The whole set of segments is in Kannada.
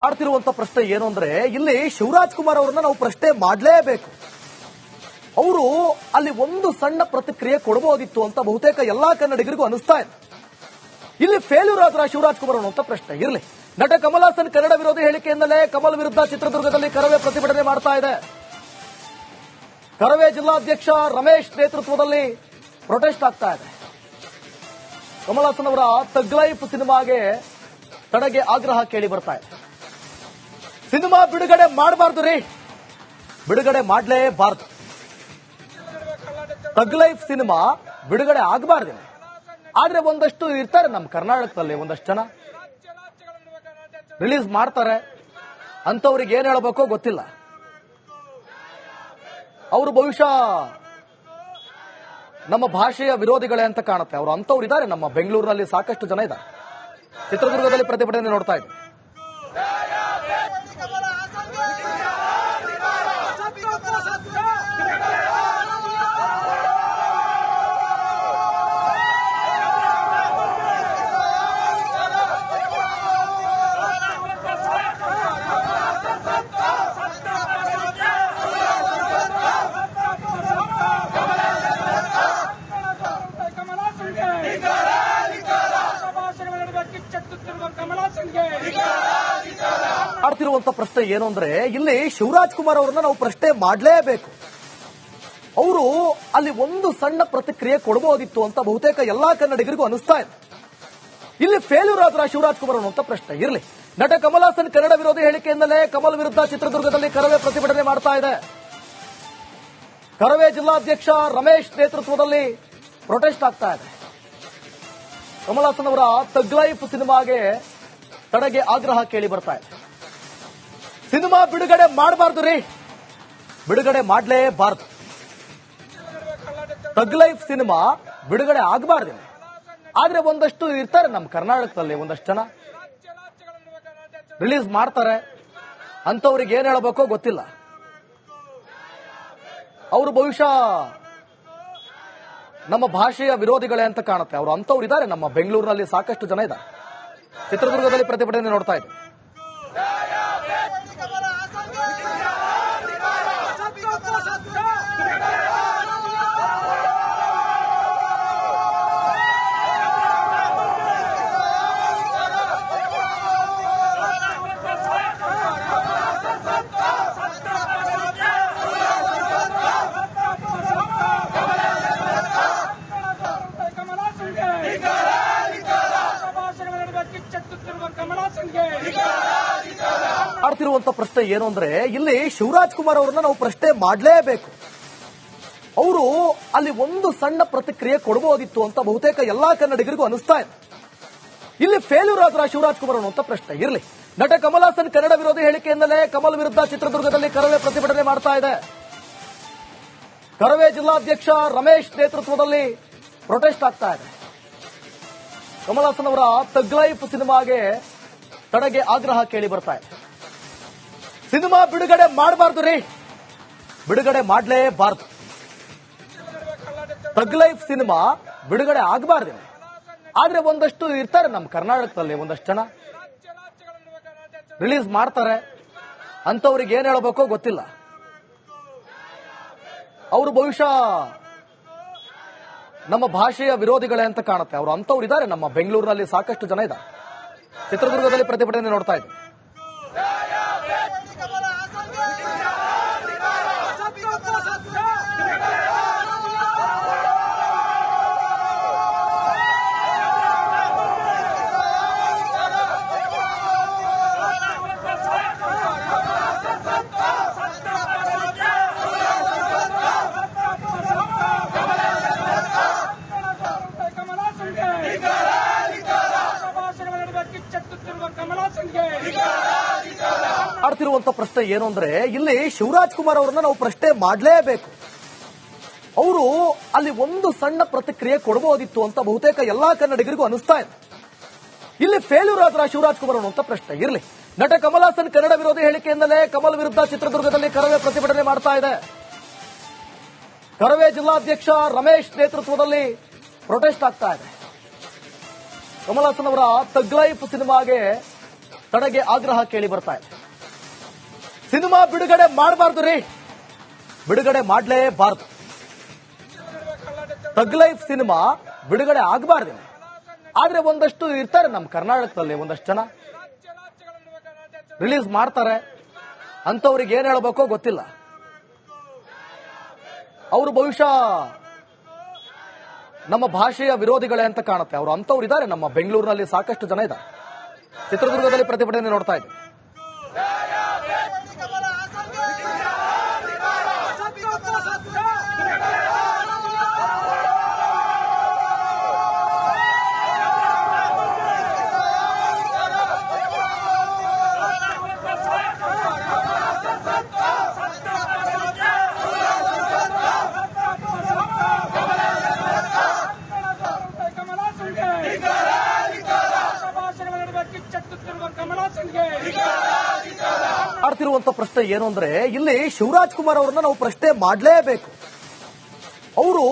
ಆಡ್ತಿರುವಂತ ಪ್ರಶ್ನೆ ಏನು ಅಂದ್ರೆ ಇಲ್ಲಿ ಶಿವರಾಜ್ ಕುಮಾರ್ ಅವರನ್ನ ನಾವು ಪ್ರಶ್ನೆ ಮಾಡಲೇಬೇಕು. ಅವರು ಅಲ್ಲಿ ಒಂದು ಸಣ್ಣ ಪ್ರತಿಕ್ರಿಯೆ ಕೊಡಬಹುದಿತ್ತು ಅಂತ ಬಹುತೇಕ ಎಲ್ಲಾ ಕನ್ನಡಿಗರಿಗೂ ಅನಿಸ್ತಾ ಇದೆ. ಇಲ್ಲಿ ಫೇಲ್ಯೂರ್ ಆದ್ರ ಶಿವರಾಜ್ ಕುಮಾರ್ ಅನ್ನುವಂತ ಪ್ರಶ್ನೆ ಇರಲಿ. ನಟ ಕಮಲ್ ಹಾಸನ್ ಕನ್ನಡ ವಿರೋಧಿ ಹೇಳಿಕೆಯಿಂದಲೇ ಕಮಲ್ ವಿರುದ್ಧ ಚಿತ್ರದುರ್ಗದಲ್ಲಿ ಕರವೇ ಪ್ರತಿಭಟನೆ ಮಾಡ್ತಾ ಇದೆ. ಕರವೇ ಜಿಲ್ಲಾಧ್ಯಕ್ಷ ರಮೇಶ್ ನೇತೃತ್ವದಲ್ಲಿ ಪ್ರೊಟೆಸ್ಟ್ ಆಗ್ತಾ ಇದೆ. ಕಮಲ್ ಹಾಸನ್ ಅವರ ತಗ್ ಲೈಫ್ ಸಿನಿಮಾಗೆ ತಡೆಗೆ ಆಗ್ರಹ ಕೇಳಿ ಬರ್ತಾ ಇದೆ. ಸಿನಿಮಾ ಬಿಡುಗಡೆ ಮಾಡಬಾರ್ದು ರೀ, ಬಿಡುಗಡೆ ಮಾಡಲೇಬಾರದು. ತಗ್ ಲೈಫ್ ಸಿನಿಮಾ ಬಿಡುಗಡೆ ಆಗಬಾರ್ದು. ಆದ್ರೆ ಒಂದಷ್ಟು ಇರ್ತಾರೆ ನಮ್ಮ ಕರ್ನಾಟಕದಲ್ಲಿ, ಒಂದಷ್ಟು ಜನ ರಿಲೀಸ್ ಮಾಡ್ತಾರೆ. ಅಂತವ್ರಿಗೆ ಏನ್ ಹೇಳಬೇಕೋ ಗೊತ್ತಿಲ್ಲ. ಅವರು ಬಹುಶಃ ನಮ್ಮ ಭಾಷೆಯ ವಿರೋಧಿಗಳೇ ಅಂತ ಕಾಣುತ್ತೆ. ಅವರು ಅಂತವ್ರು ಇದ್ದಾರೆ. ನಮ್ಮ ಬೆಂಗಳೂರಿನಲ್ಲಿ ಸಾಕಷ್ಟು ಜನ ಇದ್ದಾರೆ. ಚಿತ್ರದುರ್ಗದಲ್ಲಿ ಪ್ರತಿಭಟನೆ ನೋಡ್ತಾ ಇದ್ದೀವಿ. ಆಡ್ತಿರುವಂತ ಪ್ರಶ್ನೆ ಏನು ಅಂದ್ರೆ ಇಲ್ಲಿ ಶಿವರಾಜ್ ಕುಮಾರ್ ಅವರನ್ನ ನಾವು ಪ್ರಶ್ನೆ ಮಾಡಲೇಬೇಕು. ಅವರು ಅಲ್ಲಿ ಒಂದು ಸಣ್ಣ ಪ್ರತಿಕ್ರಿಯೆ ಕೊಡಬಹುದಿತ್ತು ಅಂತ ಬಹುತೇಕ ಎಲ್ಲಾ ಕನ್ನಡಿಗರಿಗೂ ಅನಿಸ್ತಾ ಇದೆ. ಇಲ್ಲಿ ಫೇಲ್ಯೂರ್ ಆದ್ರ ಶಿವರಾಜ್ ಕುಮಾರ್ ಅನ್ನುವಂತ ಪ್ರಶ್ನೆ ಇರಲಿ. ನಟ ಕಮಲ್ ಹಾಸನ್ ಕನ್ನಡ ವಿರೋಧಿ ಹೇಳಿಕೆಯಿಂದಲೇ ಕಮಲ್ ವಿರುದ್ಧ ಚಿತ್ರದುರ್ಗದಲ್ಲಿ ಕರವೇ ಪ್ರತಿಭಟನೆ ಮಾಡ್ತಾ ಇದೆ. ಕರವೇ ಜಿಲ್ಲಾಧ್ಯಕ್ಷ ರಮೇಶ್ ನೇತೃತ್ವದಲ್ಲಿ ಪ್ರೊಟೆಸ್ಟ್ ಆಗ್ತಾ ಇದೆ. ಕಮಲ್ ಹಾಸನ್ ಅವರ ತಗ್ ಲೈಫ್ ಸಿನಿಮಾಗೆ ತಡೆಗೆ ಆಗ್ರಹ ಕೇಳಿ ಬರ್ತಾ ಇದೆ. ಸಿನಿಮಾ ಬಿಡುಗಡೆ ಮಾಡಬಾರ್ದು ರೀ, ಬಿಡುಗಡೆ ಮಾಡಲೇಬಾರದು. ತಗ್ ಲೈಫ್ ಸಿನಿಮಾ ಬಿಡುಗಡೆ ಆಗಬಾರ್ದು. ಆದ್ರೆ ಒಂದಷ್ಟು ಇರ್ತಾರೆ ನಮ್ಮ ಕರ್ನಾಟಕದಲ್ಲಿ, ಒಂದಷ್ಟು ಜನ ರಿಲೀಸ್ ಮಾಡ್ತಾರೆ. ಅಂತವ್ರಿಗೆ ಏನ್ ಹೇಳಬೇಕೋ ಗೊತ್ತಿಲ್ಲ. ಅವರು ಬಹುಶಃ ನಮ್ಮ ಭಾಷೆಯ ವಿರೋಧಿಗಳೇ ಅಂತ ಕಾಣುತ್ತೆ. ಅವರು ಅಂತವ್ರು ಇದ್ದಾರೆ. ನಮ್ಮ ಬೆಂಗಳೂರಿನಲ್ಲಿ ಸಾಕಷ್ಟು ಜನ ಇದ್ದಾರೆ. ಚಿತ್ರದುರ್ಗದಲ್ಲಿ ಪ್ರತಿಭಟನೆ ನೋಡ್ತಾ ಇದ್ದೀವಿ. ಆಡ್ತಿರುವಂತ ಪ್ರಶ್ನೆ ಏನು ಅಂದ್ರೆ ಇಲ್ಲಿ ಶಿವರಾಜ್ ಕುಮಾರ್ ಅವರನ್ನ ನಾವು ಪ್ರಶ್ನೆ ಮಾಡಲೇಬೇಕು. ಅವರು ಅಲ್ಲಿ ಒಂದು ಸಣ್ಣ ಪ್ರತಿಕ್ರಿಯೆ ಕೊಡಬಹುದಿತ್ತು ಅಂತ ಬಹುತೇಕ ಎಲ್ಲಾ ಕನ್ನಡಿಗರಿಗೂ ಅನಿಸ್ತಾ ಇದೆ. ಇಲ್ಲಿ ಫೇಲ್ಯೂರ್ ಆದ್ರ ಶಿವರಾಜ್ ಕುಮಾರ್ ಅನ್ನುವಂತ ಪ್ರಶ್ನೆ ಇರಲಿ. ನಟ ಕಮಲ್ ಹಾಸನ್ ಕನ್ನಡ ವಿರೋಧಿ ಹೇಳಿಕೆಯಿಂದಲೇ ಕಮಲ್ ವಿರುದ್ಧ ಚಿತ್ರದುರ್ಗದಲ್ಲಿ ಕರವೇ ಪ್ರತಿಭಟನೆ ಮಾಡ್ತಾ ಇದೆ. ಕರವೇ ಜಿಲ್ಲಾಧ್ಯಕ್ಷ ರಮೇಶ್ ನೇತೃತ್ವದಲ್ಲಿ ಪ್ರೊಟೆಸ್ಟ್ ಆಗ್ತಾ ಇದೆ. ಕಮಲ್ ಹಾಸನ್ ಅವರ ತಗ್ ಲೈಫ್ ಸಿನಿಮಾಗೆ ತಡೆಗೆ ಆಗ್ರಹ ಕೇಳಿ ಬರ್ತಾ ಇದೆ. ಸಿನಿಮಾ ಬಿಡುಗಡೆ ಮಾಡಬಾರ್ದು ರೀ, ಬಿಡುಗಡೆ ಮಾಡಲೇಬಾರದು. ತಗ್ ಲೈಫ್ ಸಿನಿಮಾ ಬಿಡುಗಡೆ ಆಗಬಾರ್ದು. ಆದ್ರೆ ಒಂದಷ್ಟು ಇರ್ತಾರೆ ನಮ್ಮ ಕರ್ನಾಟಕದಲ್ಲಿ, ಒಂದಷ್ಟು ಜನ ರಿಲೀಸ್ ಮಾಡ್ತಾರೆ. ಅಂತವ್ರಿಗೆ ಏನ್ ಹೇಳಬೇಕೋ ಗೊತ್ತಿಲ್ಲ. ಅವರು ಬಹುಶಃ ನಮ್ಮ ಭಾಷೆಯ ವಿರೋಧಿಗಳೇ ಅಂತ ಕಾಣುತ್ತೆ. ಅವರು ಅಂತವ್ರು ಇದ್ದಾರೆ. ನಮ್ಮ ಬೆಂಗಳೂರಿನಲ್ಲಿ ಸಾಕಷ್ಟು ಜನ ಇದ್ದಾರೆ. ಚಿತ್ರದುರ್ಗದಲ್ಲಿ ಪ್ರತಿಭಟನೆ ನೋಡ್ತಾ ಇದ್ದೀವಿ. ಆಡ್ತಿರುವಂತ ಪ್ರಶ್ನೆ ಏನು ಅಂದ್ರೆ ಇಲ್ಲಿ ಶಿವರಾಜ್ ಕುಮಾರ್ ಅವರನ್ನ ನಾವು ಪ್ರಶ್ನೆ ಮಾಡಲೇಬೇಕು. ಅವರು ಅಲ್ಲಿ ಒಂದು ಸಣ್ಣ ಪ್ರತಿಕ್ರಿಯೆ ಕೊಡಬಹುದಿತ್ತು ಅಂತ ಬಹುತೇಕ ಎಲ್ಲಾ ಕನ್ನಡಿಗರಿಗೂ ಅನಿಸ್ತಾ ಇದೆ. ಇಲ್ಲಿ ಫೇಲ್ಯೂರ್ ಆದ್ರ ಶಿವರಾಜ್ ಕುಮಾರ್ ಅನ್ನುವಂತ ಪ್ರಶ್ನೆ ಇರಲಿ. ನಟ ಕಮಲ್ ಹಾಸನ್ ಕನ್ನಡ ವಿರೋಧಿ ಹೇಳಿಕೆಯಿಂದಲೇ ಕಮಲ್ ವಿರುದ್ಧ ಚಿತ್ರದುರ್ಗದಲ್ಲಿ ಕರವೇ ಪ್ರತಿಭಟನೆ ಮಾಡ್ತಾ ಇದೆ. ಕರವೇ ಜಿಲ್ಲಾಧ್ಯಕ್ಷ ರಮೇಶ್ ನೇತೃತ್ವದಲ್ಲಿ ಪ್ರೊಟೆಸ್ಟ್ ಆಗ್ತಾ ಇದೆ. ಕಮಲ್ ಹಾಸನ್ ಅವರ ತಗ್ ಲೈಫ್ ಸಿನಿಮಾಗೆ ತಡೆಗೆ ಆಗ್ರಹ ಕೇಳಿ ಬರ್ತಾ ಇದೆ. ಸಿನಿಮಾ ಬಿಡುಗಡೆ ಮಾಡಬಾರ್ದು ರೀ, ಬಿಡುಗಡೆ ಮಾಡಲೇಬಾರದು. ಥಗ್ ಲೈಫ್ ಸಿನಿಮಾ ಬಿಡುಗಡೆ ಆಗಬಾರ್ದು. ಆದ್ರೆ ಒಂದಷ್ಟು ಇರ್ತಾರೆ ನಮ್ಮ ಕರ್ನಾಟಕದಲ್ಲಿ, ಒಂದಷ್ಟು ಜನ ರಿಲೀಸ್ ಮಾಡ್ತಾರೆ, ಅಂತವ್ರಿಗೆ ಏನ್ ಹೇಳಬೇಕೋ ಗೊತ್ತಿಲ್ಲ. ಅವರು ಬಹುಶಃ ನಮ್ಮ ಭಾಷೆಯ ವಿರೋಧಿಗಳೇ ಅಂತ ಕಾಣುತ್ತೆ. ಅವರು ಅಂತವ್ರು ಇದ್ದಾರೆ, ನಮ್ಮ ಬೆಂಗಳೂರಿನಲ್ಲಿ ಸಾಕಷ್ಟು ಜನ ಇದ್ದಾರೆ. ಚಿತ್ರದುರ್ಗದಲ್ಲಿ ಪ್ರತಿಭಟನೆ ನೋಡ್ತಾ ಇದ್ದೀವಿ. ಆಡ್ತಿರುವಂತ ಪ್ರಶ್ನೆ ಏನು ಅಂದ್ರೆ, ಇಲ್ಲಿ ಶಿವರಾಜ್ ಕುಮಾರ್ ಅವರನ್ನ ನಾವು ಪ್ರಶ್ನೆ ಮಾಡಲೇಬೇಕು. ಅವರು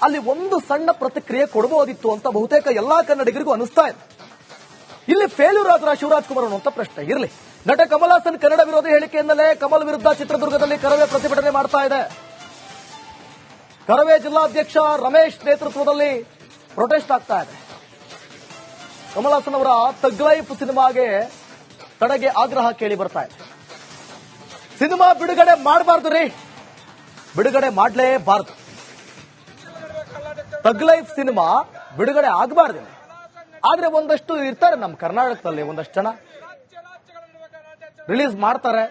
ಅಲ್ಲಿ ಒಂದು ಸಣ್ಣ ಪ್ರತಿಕ್ರಿಯೆ ಕೊಡಬಹುದಿತ್ತು ಅಂತ ಬಹುತೇಕ ಎಲ್ಲಾ ಕನ್ನಡಿಗರಿಗೂ ಅನಿಸ್ತಾ ಇದೆ. ಇಲ್ಲಿ ಫೇಲ್ಯೂರ್ ಆದ್ರ ಶಿವರಾಜ್ ಕುಮಾರ್ ಅನ್ನುವಂತ ಪ್ರಶ್ನೆ ಇರಲಿ. ನಟ ಕಮಲ್ ಹಾಸನ್ ಕನ್ನಡ ವಿರೋಧಿ ಹೇಳಿಕೆಯಿಂದಲೇ ಕಮಲ್ ವಿರುದ್ಧ ಚಿತ್ರದುರ್ಗದಲ್ಲಿ ಕರವೇ ಪ್ರತಿಭಟನೆ ಮಾಡ್ತಾ ಇದೆ. ಕರವೇ ಜಿಲ್ಲಾಧ್ಯಕ್ಷ ರಮೇಶ್ ನೇತೃತ್ವದಲ್ಲಿ ಪ್ರೊಟೆಸ್ಟ್ ಆಗ್ತಾ ಇದೆ. ಕಮಲ್ ಹಾಸನ್ ಅವರ ಥಗ್ ಲೈಫ್ ಸಿನಿಮಾಗೆ ತಡೆಗೆ ಆಗ್ರಹ ಕೇಳಿ ಬರ್ತಾ ಇದೆ. ಸಿನಿಮಾ ಬಿಡುಗಡೆ ಮಾಡಬಾರ್ದು ರೀ, ಬಿಡುಗಡೆ ಮಾಡಲೇಬಾರದು. ಥಗ್ ಲೈಫ್ ಸಿನಿಮಾ ಬಿಡುಗಡೆ ಆಗಬಾರ್ದು. ಆದ್ರೆ ಒಂದಷ್ಟು ಇರ್ತಾರೆ ನಮ್ಮ ಕರ್ನಾಟಕದಲ್ಲಿ, ಒಂದಷ್ಟು ಜನ ರಿಲೀಸ್ ಮಾಡ್ತಾರೆ,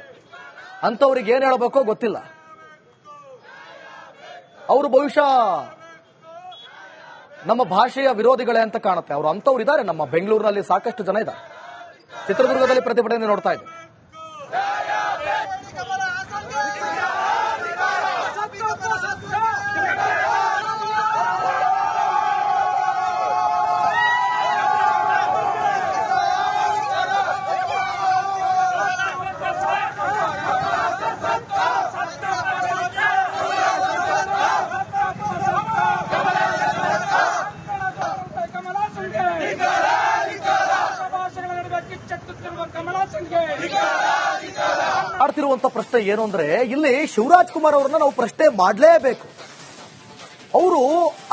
ಅಂತವ್ರಿಗೆ ಏನ್ ಹೇಳಬೇಕೋ ಗೊತ್ತಿಲ್ಲ. ಅವರು ಬಹುಶಃ ನಮ್ಮ ಭಾಷೆಯ ವಿರೋಧಿಗಳೇ ಅಂತ ಕಾಣುತ್ತೆ. ಅವರು ಅಂತವ್ರು ಇದ್ದಾರೆ, ನಮ್ಮ ಬೆಂಗಳೂರಿನಲ್ಲಿ ಸಾಕಷ್ಟು ಜನ ಇದ್ದಾರೆ. ಚಿತ್ರದುರ್ಗದಲ್ಲಿ ಪ್ರತಿಭಟನೆ ನೋಡ್ತಾ ಇದ್ದೀವಿ. ಆಡ್ತಿರುವಂತ ಪ್ರಶ್ನೆ ಏನು ಅಂದ್ರೆ, ಇಲ್ಲಿ ಶಿವರಾಜ್ ಕುಮಾರ್ ಅವರನ್ನ ನಾವು ಪ್ರಶ್ನೆ ಮಾಡಲೇಬೇಕು. ಅವರು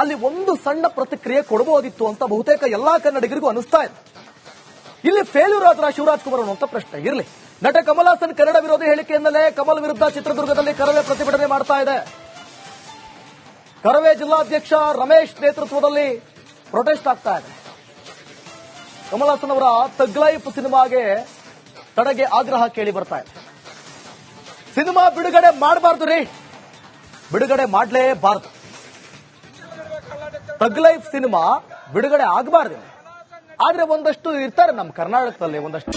ಅಲ್ಲಿ ಒಂದು ಸಣ್ಣ ಪ್ರತಿಕ್ರಿಯೆ ಕೊಡಬಹುದಿತ್ತು ಅಂತ ಬಹುತೇಕ ಎಲ್ಲಾ ಕನ್ನಡಿಗರಿಗೂ ಅನಿಸ್ತಾ ಇದೆ. ಇಲ್ಲಿ ಫೇಲ್ಯೂರ್ ಆದ್ರ ಶಿವರಾಜ್ ಕುಮಾರ್ ಅನ್ನುವಂತ ಪ್ರಶ್ನೆ ಇರಲಿ. ನಟ ಕಮಲ್ ಹಾಸನ್ ಕನ್ನಡ ವಿರೋಧಿ ಹೇಳಿಕೆಯಿಂದಲೇ ಕಮಲ್ ವಿರುದ್ಧ ಚಿತ್ರದುರ್ಗದಲ್ಲಿ ಕರವೇ ಪ್ರತಿಭಟನೆ ಮಾಡ್ತಾ ಇದೆ. ಕರವೇ ಜಿಲ್ಲಾಧ್ಯಕ್ಷ ರಮೇಶ್ ನೇತೃತ್ವದಲ್ಲಿ ಪ್ರೊಟೆಸ್ಟ್ ಆಗ್ತಾ ಇದೆ. ಕಮಲ್ ಹಾಸನ್ ಅವರ ಥಗ್ ಲೈಫ್ ಸಿನಿಮಾಗೆ ತಡೆಗೆ ಆಗ್ರಹ ಕೇಳಿ ಬರ್ತಾ ಇದೆ. ಸಿನಿಮಾ ಬಿಡುಗಡೆ ಮಾಡಬಾರ್ದು ರೀ, ಬಿಡುಗಡೆ ಮಾಡಲೇಬಾರದು. ಥಗ್ ಲೈಫ್ ಸಿನಿಮಾ ಬಿಡುಗಡೆ ಆಗಬಾರ್ದು. ಆದ್ರೆ ಒಂದಷ್ಟು ಇರ್ತಾರೆ ನಮ್ಮ ಕರ್ನಾಟಕದಲ್ಲಿ, ಒಂದಷ್ಟು